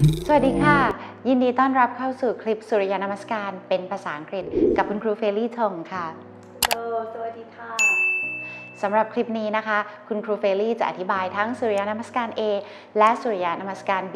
สวัสดีค่ะยินดีต้อนรับเข้าสู่คลิปสุริยนมัสการเป็นภาษาอังกฤษกับคุณครูเฟลลี่ทงค่ะสวัสดีค่ะสำหรับคลิปนี้นะคะคุณครูเฟลลี่จะอธิบายทั้งสุริยนมัสการ A และสุริยนมัสการ B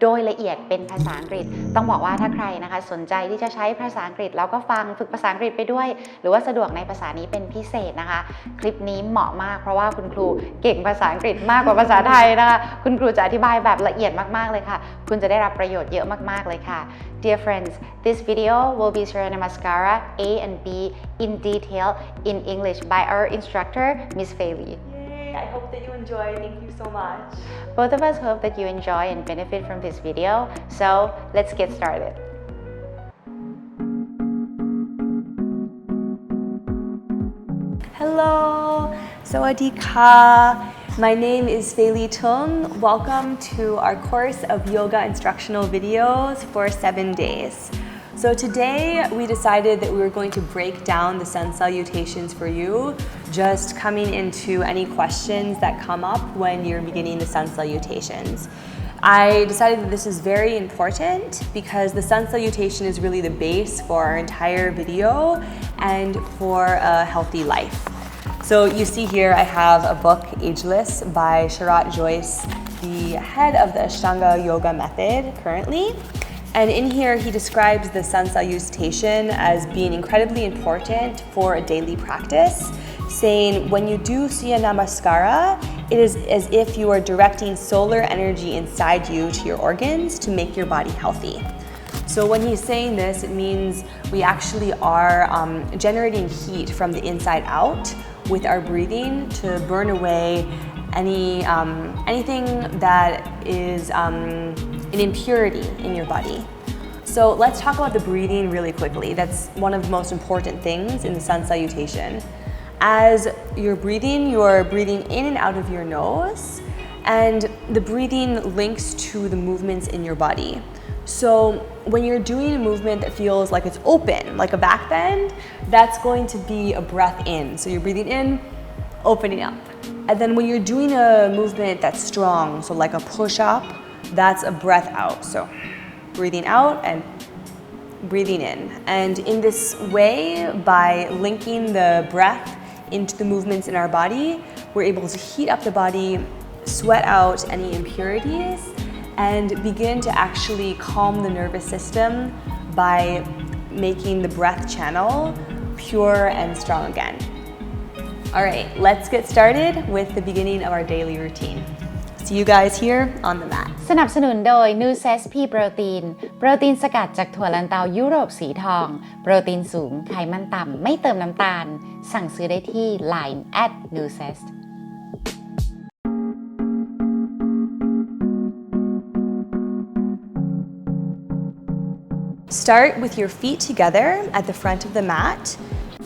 โดยละเอียดเป็นภาษาอังกฤษต้องบอกว่าถ้าใครนะคะสนใจที่จะใช้ภาษาอังกฤษแล้วก็ฟังฝึกภาษาอังกฤษไปด้วยหรือว่าสะดวกในภาษานี้เป็นพิเศษนะคะคลิปนี้เหมาะมากเพราะว่าคุณครูเก่งภาษาอังกฤษมากกว่าภาษาไทยนะคะคุณครูจะอธิบายแบบละเอียดมากๆเลยค่ะคุณจะได้รับประโยชน์เยอะมากๆเลยค่ะ Dear friends, this video will be Suryanamaskara A and B in detail in English by our instructor, Miss Fayley. Yay! I hope that you enjoy. Thank you so much. Both of us hope that you enjoy and benefit from this video. So let's get started. Hello, Sawadee-ka. My name is Fayley Tung. Welcome to our course of yoga instructional videos for 7 days. So today we decided that we were going to break down the sun salutations for you, just coming into any questions that come up when you're beginning the sun salutations. I decided that this is very important because the sun salutation is really the base for our entire video and for a healthy life. So you see here I have a book, Ageless, by Sharat Joyce, the head of the Ashtanga yoga method currently. And in here he describes the sun salutation as being incredibly important for a daily practice, saying when you do Suryanamaskara, it is as if you are directing solar energy inside you to your organs to make your body healthy. So when he's saying this, it means we actually are generating heat from the inside out with our breathing to burn away anything that is an impurity in your body. So let's talk about the breathing really quickly. That's one of the most important things in the sun salutation. As you're breathing in and out of your nose, and the breathing links to the movements in your body. So when you're doing a movement that feels like it's open, like a back bend, that's going to be a breath in. So you're breathing in, opening up. And then when you're doing a movement that's strong, so like a push-up, that's a breath out. So breathing out and breathing in. And in this way, by linking the breath into the movements in our body, we're able to heat up the body, sweat out any impurities, and begin to actually calm the nervous system by making the breath channel pure and strong again. All right, let's get started with the beginning of our daily routine. See you guys here on the mat. สนับสนุนโดย New Zest P โปรตีนสกัดจากถั่วลันเตายุโรปสีทองโปรตีนสูงไขมันต่ำไม่เติมน้ำตาลสั่งซื้อได้ที่ Line @newzest Start with your feet together at the front of the mat.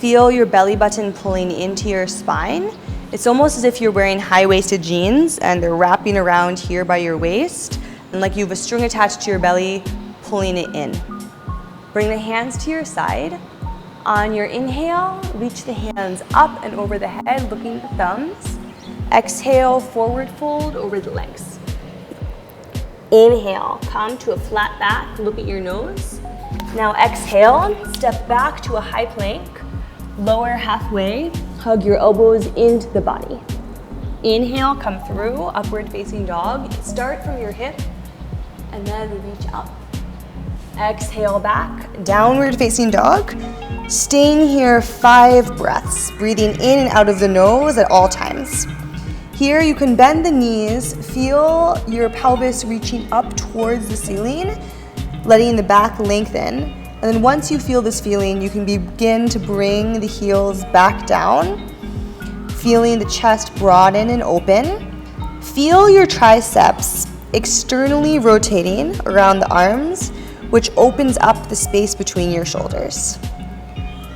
Feel your belly button pulling into your spine. It's almost as if you're wearing high-waisted jeans and they're wrapping around here by your waist, and like you have a string attached to your belly, pulling it in. Bring the hands to your side. On your inhale, reach the hands up and over the head, looking at the thumbs. Exhale, forward fold over the legs. Inhale, come to a flat back, look at your nose. Now exhale, step back to a high plank, lower halfway, hug your elbows into the body. Inhale, come through, upward facing dog. Start from your hip and then reach up. Exhale back, downward facing dog. Staying here 5 breaths, breathing in and out of the nose at all times. Here you can bend the knees, feel your pelvis reaching up towards the ceiling, letting the back lengthen. And then once you feel this feeling, you can begin to bring the heels back down, feeling the chest broaden and open. Feel your triceps externally rotating around the arms, which opens up the space between your shoulders.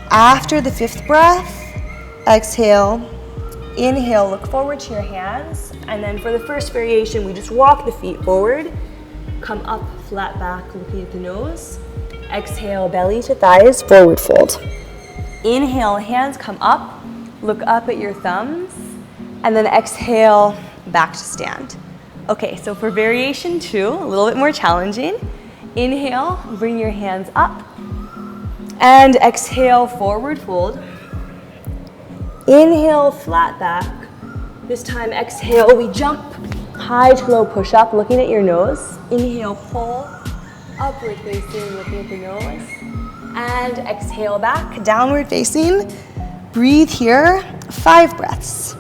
After the 5th breath, exhale. Inhale, look forward to your hands, and then for the first variation, we just walk the feet forward, come up, flat back, looking at the nose. Exhale, belly to thighs, forward fold. Inhale, hands come up, look up at your thumbs, and then exhale, back to stand. Okay, so for variation 2, a little bit more challenging. Inhale, bring your hands up. And exhale, forward fold. Inhale, flat back. This time, exhale, we jump. High to low push up, looking at your nose. Inhale, pull. Upward facing, looking at the nose. And exhale back, downward facing. Breathe here, 5 breaths.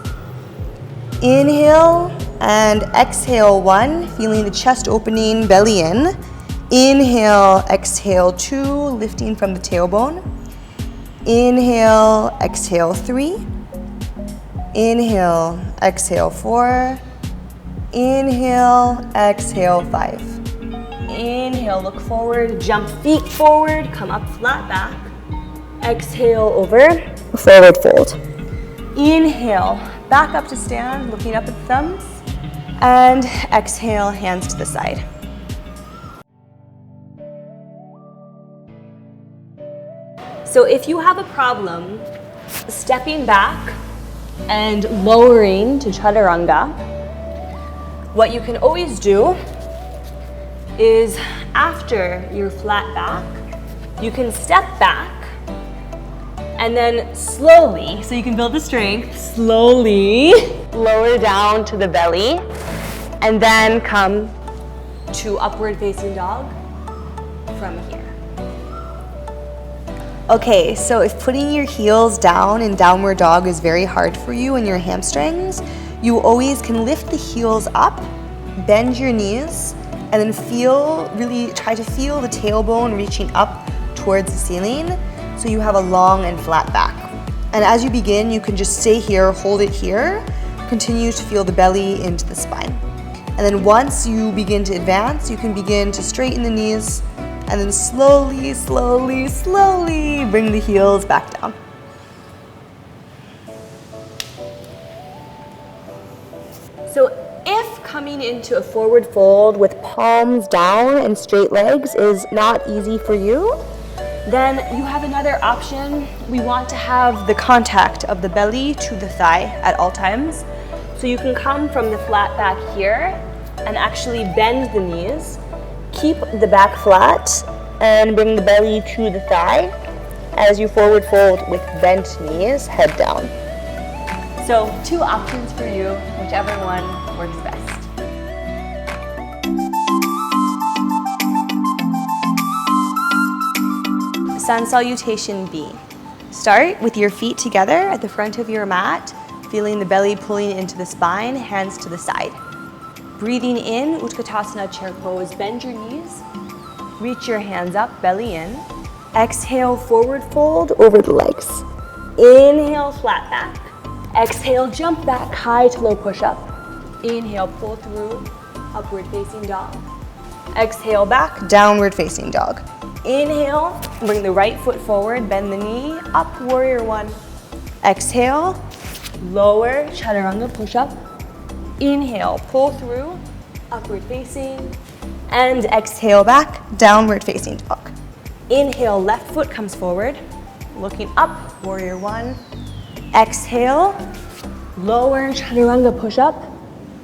Inhale and exhale 1, feeling the chest opening, belly in. Inhale, exhale 2, lifting from the tailbone. Inhale, exhale 3. Inhale, exhale 4. Inhale, exhale 5. Inhale, look forward, jump feet forward, come up flat back. Exhale over, forward fold. Inhale, back up to stand, looking up at the thumbs. And exhale, hands to the side. So if you have a problem stepping back and lowering to chaturanga, what you can always do is after your flat back, you can step back and then slowly, so you can build the strength, slowly lower down to the belly and then come to upward facing dog from here. Okay, so if putting your heels down in downward dog is very hard for you and your hamstrings, you always can lift the heels up, bend your knees, and then try to feel the tailbone reaching up towards the ceiling so you have a long and flat back. And as you begin, you can just stay here, hold it here, continue to feel the belly into the spine. And then once you begin to advance, you can begin to straighten the knees and then slowly, slowly, slowly bring the heels back down. So if coming into a forward fold with palms down and straight legs is not easy for you, then you have another option. We want to have the contact of the belly to the thigh at all times. So you can come from the flat back here and actually bend the knees, keep the back flat, and bring the belly to the thigh as you forward fold with bent knees, head down. So 2 options for you, whichever one works best. Sun Salutation B. Start with your feet together at the front of your mat, feeling the belly pulling into the spine, hands to the side. Breathing in, Utkatasana chair pose, bend your knees, reach your hands up, belly in. Exhale, forward fold over the legs. Inhale, flat back. Exhale, jump back, high to low push up. Inhale, pull through, upward facing dog. Exhale back, downward facing dog. Inhale, bring the right foot forward, bend the knee, up, warrior 1. Exhale, lower, chaturanga push up. Inhale, pull through, upward facing. And exhale back, downward facing dog. Inhale, left foot comes forward, looking up, warrior 1. Exhale, lower, chaturanga push up.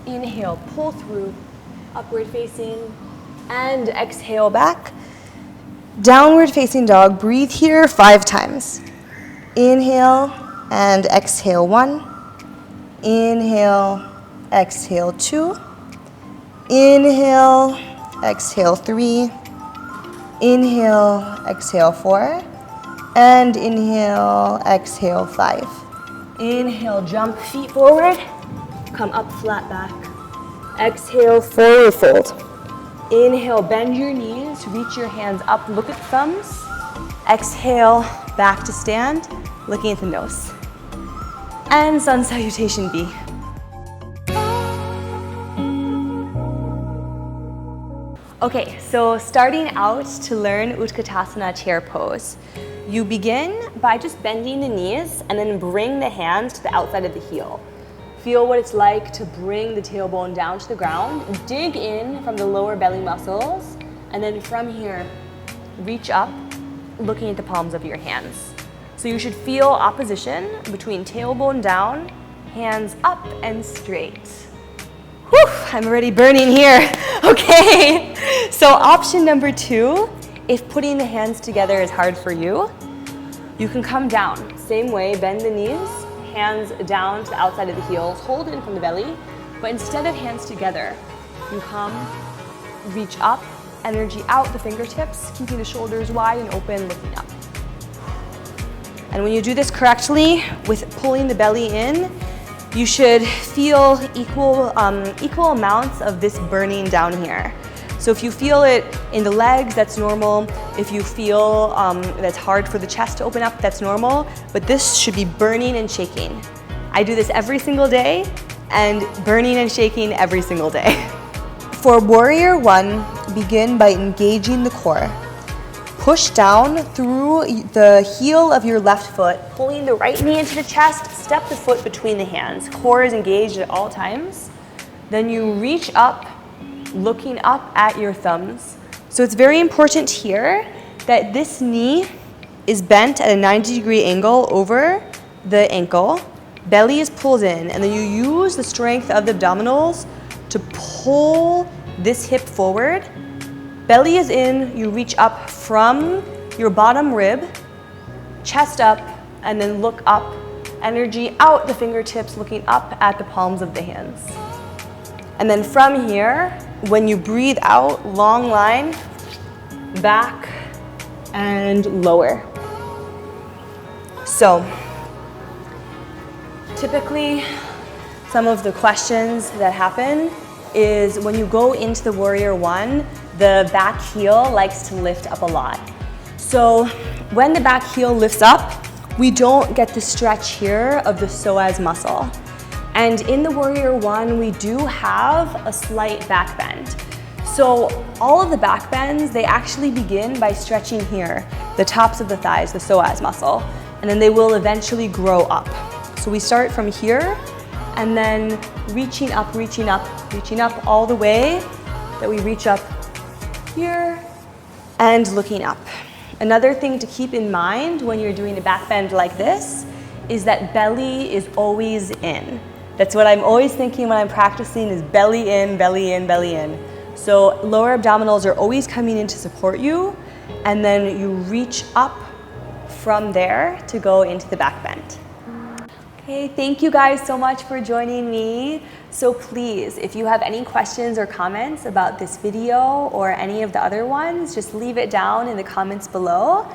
Inhale, pull through, upward facing. And exhale back, downward facing dog. Breathe here 5 times. Inhale and exhale 1. Inhale, exhale 2. Inhale, exhale 3. Inhale, exhale 4. And inhale, exhale 5. Inhale, jump feet forward. Come up flat back. Exhale, forward fold. Inhale, bend your knees, reach your hands up, look at the thumbs. Exhale, back to stand, looking at the nose. And Sun Salutation B. Okay, so starting out to learn Utkatasana chair pose, you begin by just bending the knees and then bring the hands to the outside of the heel. Feel what it's like to bring the tailbone down to the ground. Dig in from the lower belly muscles, and then from here, reach up, looking at the palms of your hands. So you should feel opposition between tailbone down, hands up and straight. Whew, I'm already burning here. Okay, so option number 2, if putting the hands together is hard for you, you can come down. Same way, bend the knees, hands down to the outside of the heels, hold in from the belly, but instead of hands together, you come, reach up, energy out the fingertips, keeping the shoulders wide and open, looking up. And when you do this correctly, with pulling the belly in, you should feel equal amounts of this burning down here. So if you feel it in the legs, that's normal. If you feel that's hard for the chest to open up, that's normal. But this should be burning and shaking. I do this every single day, and burning and shaking every single day. For Warrior 1, begin by engaging the core. Push down through the heel of your left foot, pulling the right knee into the chest, step the foot between the hands. Core is engaged at all times. Then you reach up, looking up at your thumbs. So it's very important here that this knee is bent at a 90-degree angle over the ankle. Belly is pulled in, and then you use the strength of the abdominals to pull this hip forward. Belly is in, you reach up from your bottom rib, chest up, and then look up. Energy out the fingertips, looking up at the palms of the hands. And then from here, when you breathe out, long line, back and lower. So, typically, some of the questions that happen is when you go into the Warrior 1, the back heel likes to lift up a lot. So when the back heel lifts up, we don't get the stretch here of the psoas muscle. And in the Warrior 1, we do have a slight back bend. So all of the back bends, they actually begin by stretching here, the tops of the thighs, the psoas muscle, and then they will eventually grow up. So we start from here, and then reaching up, reaching up, reaching up all the way that we reach up here and looking up. Another thing to keep in mind when you're doing a back bend like this is that belly is always in. That's what I'm always thinking when I'm practicing is belly in, belly in, belly in. So lower abdominals are always coming in to support you, and then you reach up from there to go into the back bend. Okay, thank you guys so much for joining me. So please, if you have any questions or comments about this video or any of the other ones, just leave it down in the comments below.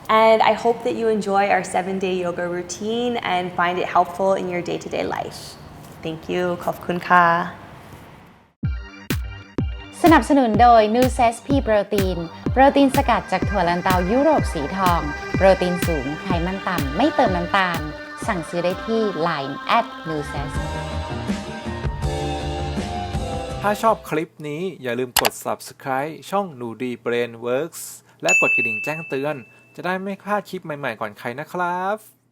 And I hope that you enjoy our 7-day yoga routine and find it helpful in your day-to-day life. Thank you. ขอบคุณค่ะ สนับสนุนโดย New CSP โปรตีน โปรตีนสกัดจากถั่วลันเตายุโรปสีทอง โปรตีนสูง ไขมันต่ำ ไม่เติมน้ำตาล สั่งซื้อได้ที่ Line @newsas ถ้าชอบคลิปนี้อย่าลืมกด Subscribe ช่องหนูดี Brain Works และกดกระดิ่งแจ้งเตือนจะได้ไม่พลาดคลิปใหม่ๆก่อนใครนะครับ